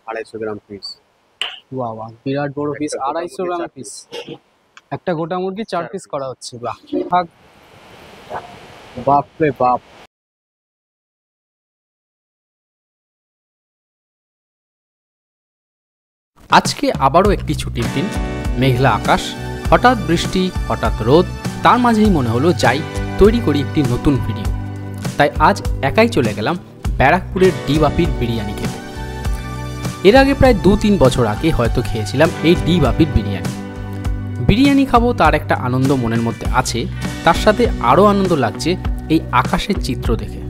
আড়াইশো গ্রাম পিস। বাহ বাহ, বিরাট বড় পিস, 250 গ্রাম পিস। একটা গোটা মুরগি 4 পিস করা হচ্ছে। বাহ, বাপ রে বাপ। আজকে আবারও একটি ছুটির দিন, মেঘলা আকাশ, হঠাৎ বৃষ্টি, হঠাৎ রোদ, তার মাঝেই মনে হলো যাই তৈরি করি একটি নতুন ভিডিও। তাই আজ একাই চলে গেলাম ব্যারাকপুরের ডি বাপির বিরিয়ানি খেতে। এর আগে প্রায় 2-3 বছর আগে হয়তো খেয়েছিলাম এই ডি বাপির বিরিয়ানি। বিরিয়ানি খাবো তার একটা আনন্দ মনের মধ্যে আছে, তার সাথে আরও আনন্দ লাগছে এই আকাশের চিত্র দেখে।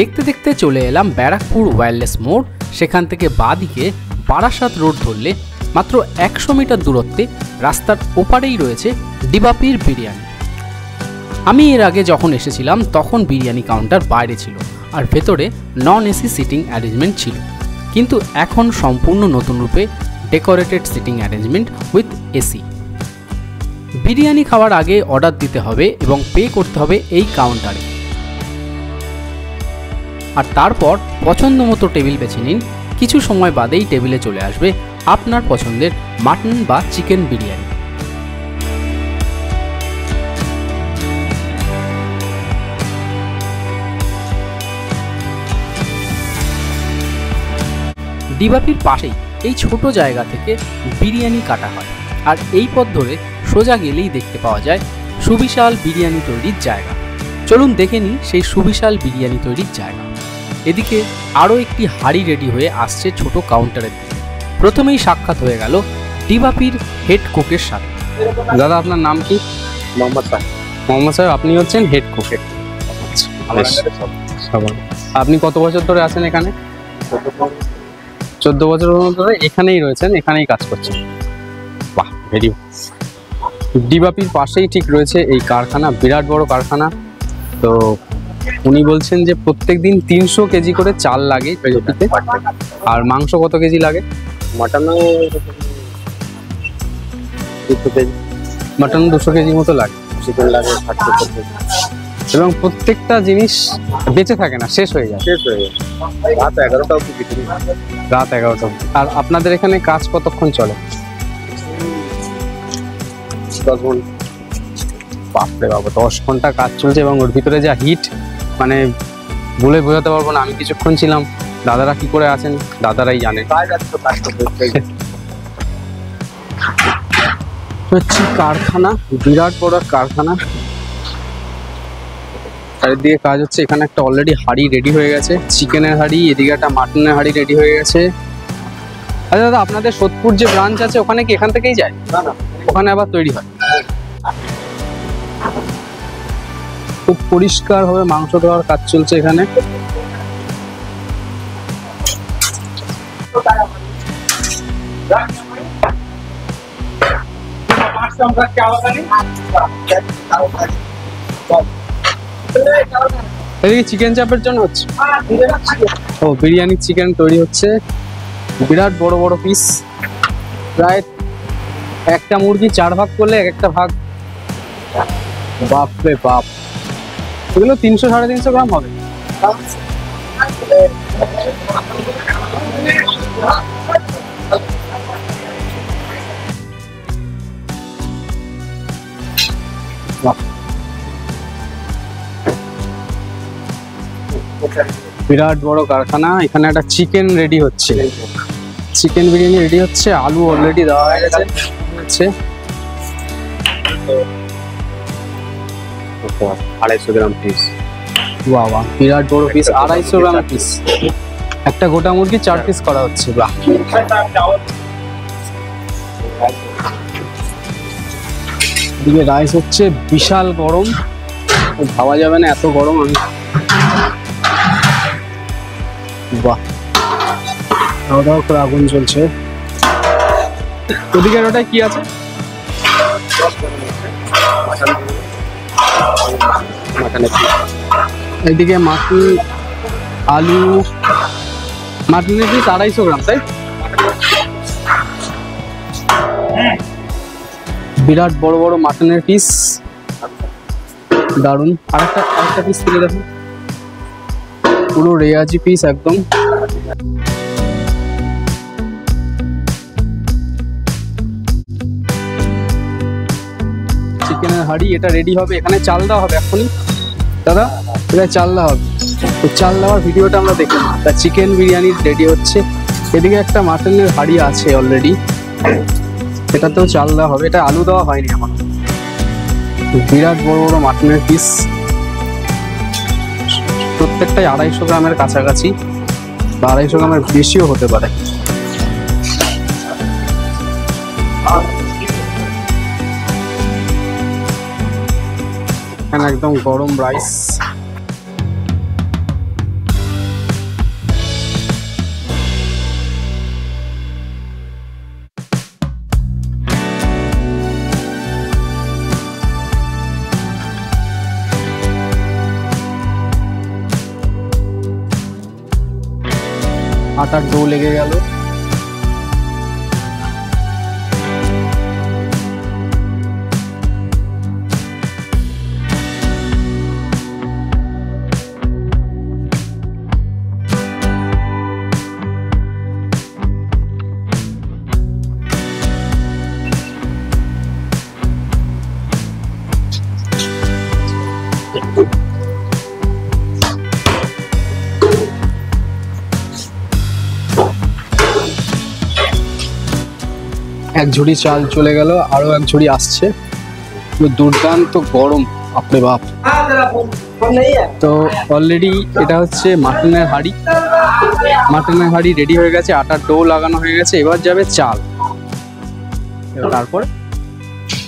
দেখতে দেখতে চলে এলাম ব্যারাকপুর ওয়্যারলেস মোড়। সেখান থেকে বাঁদিকে বারাসাত রোড ধরলে মাত্র 100 মিটার দূরত্বে রাস্তার ওপারেই রয়েছে ডি বাপির বিরিয়ানি। আমি এর আগে যখন এসেছিলাম তখন বিরিয়ানি কাউন্টার বাইরে ছিল আর ভেতরে নন এসি সিটিং অ্যারেঞ্জমেন্ট ছিল, কিন্তু এখন সম্পূর্ণ নতুন রূপে decorated seating arrangement with AC. Biryani খাওয়ার আগে অর্ডার দিতে হবে এবং পে করতে হবে এই কাউন্টারে, আর তারপর পছন্দ মতো টেবিল বেছে নিন। কিছু সময় বাদেই টেবিলে চলে আসবে আপনার পছন্দের মাটন বা চিকেন বিরিয়ানি। ডি বাপির পাশেই এই ছোট জায়গা থেকে বিরিয়ানি কাটা হয়, আর এই পথ ধরে সোজা গেলেই দেখতে পাওয়া যায় সুবিশাল বিরিয়ানি তৈরির জায়গা। চলুন দেখে নিই সেই সুবিশাল বিরিয়ানি তৈরির জায়গা। এদিকে আরও একটি হাঁড়ি রেডি হয়ে আসছে ছোট কাউন্টারের দিকে। প্রথমেই সাক্ষাৎ হয়ে গেল ডি বাপির হেড কুকের সাথে। দাদা, আপনার নাম কি? মোহাম্মদ সাহেব। মোহাম্মদ সাহেব, আপনি হচ্ছেন হেড কুকের। আপনি কত বছর ধরে আছেন এখানে? 14 বছর ধরে এখানেই রয়েছেন, এখানেই কাজ করছেন। বাহ, ভেরি। ডি বাপির পাশেই ঠিক রয়েছে এই কারখানা, বিরাট বড় কারখানা। তো উনি বলছেন যে প্রত্যেকদিন 300 কেজি করে চাল লাগে রুটিতে। আর মাংস কত কেজি লাগে? মাটনও 200 কেজি। মাটন 200 কেজি মতো লাগে। চিকেন লাগে 60 কেজি। এবং প্রত্যেকটা জিনিস বেঁচে থাকে না, শেষ হয়ে যায়। রাত 11টা অবধি বিক্রি। রাত 11টা অবধি। আর আপনাদের এখানে কাজ কতক্ষণ চলে? 10 ঘন্টা। বাপরে বাবা, 10 ঘন্টা কাজ চলছে, এবং ওর ভিতরে যা হিট, মানে বলে বোঝাতে পারবো না। আমি কিছুক্ষণ ছিলাম, দাদারা কি করে আছেন দাদারাই জানে। হচ্ছে কারখানা, বিরাট বড় কারখানা, চারিদিকে কাজ হচ্ছে। এখানে একটা অলরেডি হাঁড়ি রেডি হয়ে গেছে, চিকেনের হাঁড়ি। এদিকে একটা মাটনের হাঁড়ি রেডি হয়ে গেছে। আচ্ছা দাদা, আপনাদের সোদপুর যে ব্রাঞ্চ আছে ওখানে কি এখান থেকেই যায়? না না, ওখানে আবার তৈরি হয়। খুব পরিষ্কার ভাবে মাংস দেওয়ার কাজ চলছে এখানে। এদিকে চিকেন চাপের জন্য হচ্ছে। ও, বিরিয়ানি চিকেন তৈরি হচ্ছে। বিরাট বড় বড় পিস, প্রায় একটা মুরগি 4 ভাগ করলে এক একটা ভাগ। বাপরে বাপ, এগুলো 300-350 গ্রাম হবে। বিরাট বড় কারখানা। এখানে একটা চিকেন রেডি হচ্ছে, চিকেন বিরিয়ানি রেডি হচ্ছে। আলু অলরেডি দেওয়া হয়ে গেছে। 250 গ্রাম পিস। বাহ বাহ, বিরাট বড় পিস, 250 গ্রাম পিস। একটা গোটা মুরগি 4 পিস করা হচ্ছে। বাহ। এদিকে রাইস হচ্ছে, বিশাল গরম, ভাবা যাবে না এত গরম। আমি বাহ, খাওয়া দাওয়া করে আগুন চলছে। ওদিকে ওটাই কি আছে? মাটনের পিস। এইদিকে মাটন, আলু, মাটনের পিস 250 গ্রাম, তাই? বিরাট বড় বড় মাটনের পিস, দারুন। আরেকটা পিস তুলে দেখো, পুরো রেয়াজি পিস একদম। চিকেনের হাঁড়ি, এটা রেডি হবে, এখানে চাল দেওয়া হবে এখনই। দাদা, এটা চাল দেওয়া হবে, তো চাল দেওয়ার ভিডিওটা আমরা দেখে নিই। তা চিকেন বিরিয়ানি রেডি হচ্ছে। এদিকে একটা মাটনের হাঁড়ি আছে অলরেডি, এটাতেও চাল দেওয়া হবে। এটা আলু দেওয়া হয়নি এখন। বিরাট বড় বড় মাটনের পিস, প্রত্যেকটাই 250 গ্রামের কাছাকাছি বা 250 গ্রামের বেশিও হতে পারে। এখানে একদম গরম রাইস, আটার ডো লেগে গেল। এক ঝুড়ি চাল চলে গেল, আরো এক ঝুড়ি আসছে। দুর্দান্ত গরম, বাপরে বাপ। তো অলরেডি এটা হচ্ছে মাটনের হাঁড়ি। মাটনের হাঁড়ি রেডি হয়ে গেছে, আটার ডো লাগানো হয়ে গেছে। এবার যাবে চাল, তারপর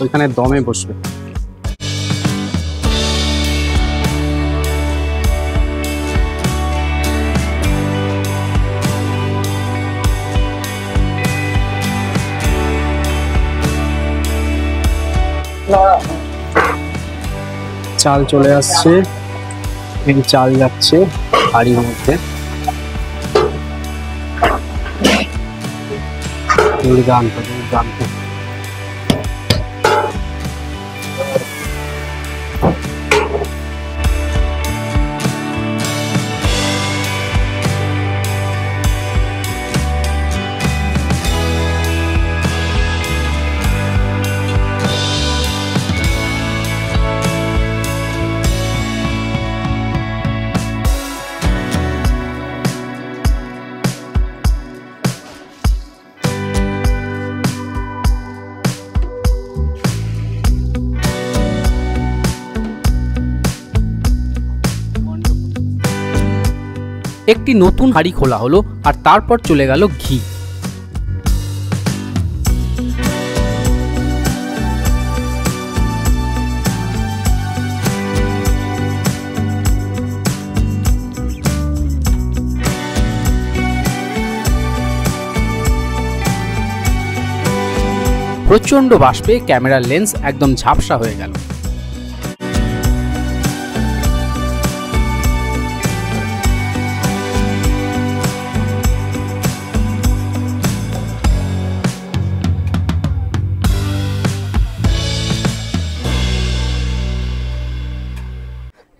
ওইখানে দমে বসবে। চাল চলে আসছে, এই চাল যাচ্ছে হাঁড়ির মধ্যে। দুর্দান্ত দুর্দান্ত। একটি নতুন হাঁড়ি খোলা হলো, আর তারপর চলে গেল ঘি। প্রচন্ড বাষ্পে ক্যামেরার লেন্স একদম ঝাপসা হয়ে গেল।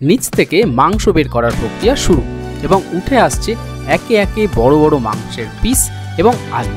নিচ থেকে মাংস বের করার প্রক্রিয়া শুরু, এবং উঠে আসছে একে একে বড় বড় মাংসের পিস এবং আলু।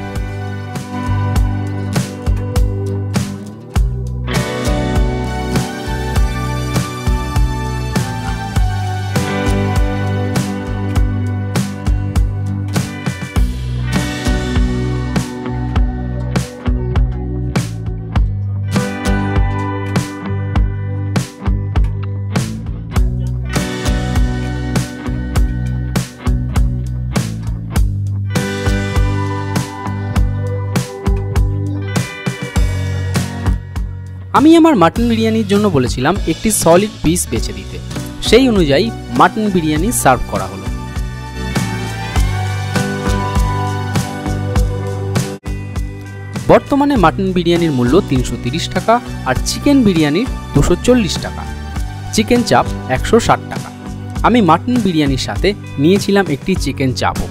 আমি আমার মাটন বিরিয়ানির জন্য বলেছিলাম একটি সলিড পিস বেছে দিতে, সেই অনুযায়ী মাটন বিরিয়ানি সার্ভ করা হলো। বর্তমানে মাটন বিরিয়ানির মূল্য 330 টাকা আর চিকেন বিরিয়ানির 240 টাকা। চিকেন চাপ 160 টাকা। আমি মাটন বিরিয়ানির সাথে নিয়েছিলাম একটি চিকেন চাপও।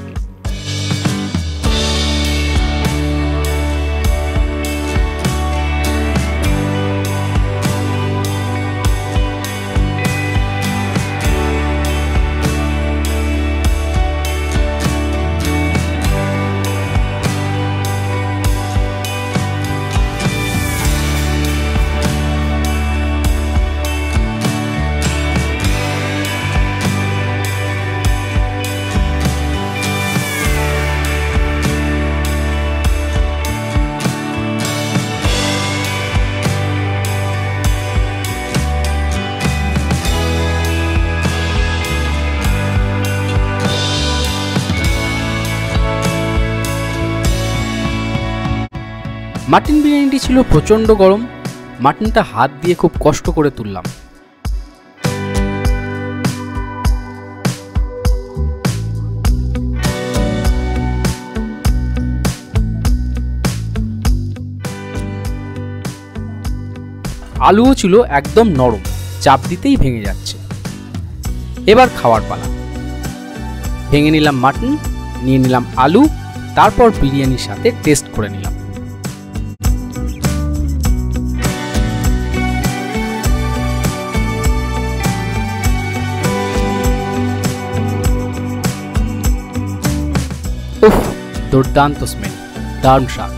মাটন বিরিয়ানিটি ছিল প্রচণ্ড গরম। মাটনটা হাত দিয়ে খুব কষ্ট করে তুললাম। আলুও ছিল একদম নরম, চাপ দিতেই ভেঙে যাচ্ছে। এবার খাওয়ার পালা। ভেঙে নিলাম মাটন, নিয়ে নিলাম আলু, তারপর বিরিয়ানির সাথে টেস্ট করে নিলাম। উফ, দুর্দান্ত স্মেল, দারুণ স্বাদ।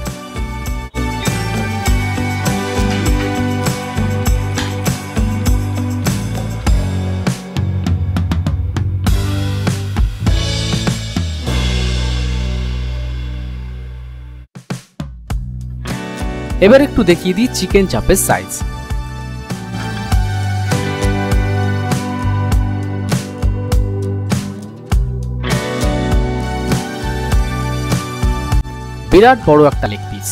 এবার একটু দেখিয়ে দিই চিকেন চাপের সাইজ। বিরাট বড় একটা লেগ পিস।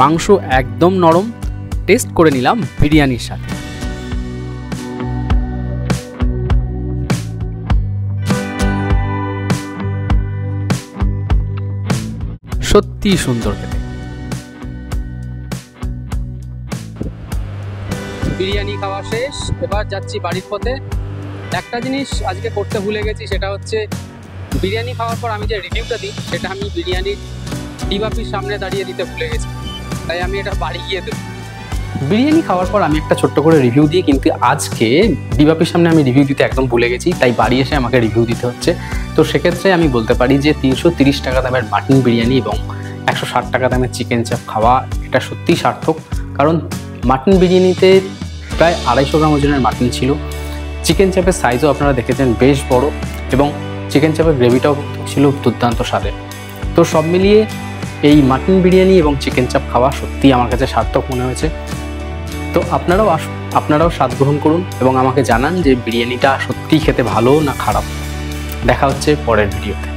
মাংস একদম নরম। টেস্ট করে নিলাম বিরিয়ানির সাথে। সত্যি সুন্দর খেতে। বিরিয়ানি খাওয়া শেষ, এবার যাচ্ছি বাড়ির পথে। একটা জিনিস আজকে করতে ভুলে গেছি, সেটা হচ্ছে বিরিয়ানি খাওয়ার পর আমি যে রিভিউটা দিই সেটা আমি বিরিয়ানির ডিবাপির সামনে দাঁড়িয়ে দিতে ভুলে গেছি, তাই আমি এটা বাড়ি গিয়ে দেবো। বিরিয়ানি খাওয়ার পর আমি একটা ছোট্ট করে রিভিউ দিই, কিন্তু আজকে ডিবাপির সামনে আমি রিভিউ দিতে একদম ভুলে গেছি, তাই বাড়ি এসে আমাকে রিভিউ দিতে হচ্ছে। তো সেক্ষেত্রে আমি বলতে পারি যে 330 টাকা দামের মাটন বিরিয়ানি এবং 160 টাকা দামের চিকেন চাপ খাওয়া এটা সত্যিই সার্থক। কারণ মাটন বিরিয়ানিতে প্রায় 250 গ্রাম ওজনের মাটন ছিল। চিকেন চাপের সাইজও আপনারা দেখেছেন বেশ বড়, এবং চিকেন চাপের গ্রেভিটাও ছিল দুর্দান্ত স্বাদের। তো সব মিলিয়ে এই মাটন বিরিয়ানি এবং চিকেন চাপ খাওয়া সত্যিই আমার কাছে সার্থক মনে হয়েছে। তো আপনারাও স্বাদ গ্রহণ করুন এবং আমাকে জানান যে বিরিয়ানিটা সত্যিই খেতে ভালো না খারাপ। দেখা হচ্ছে পরের ভিডিওতে।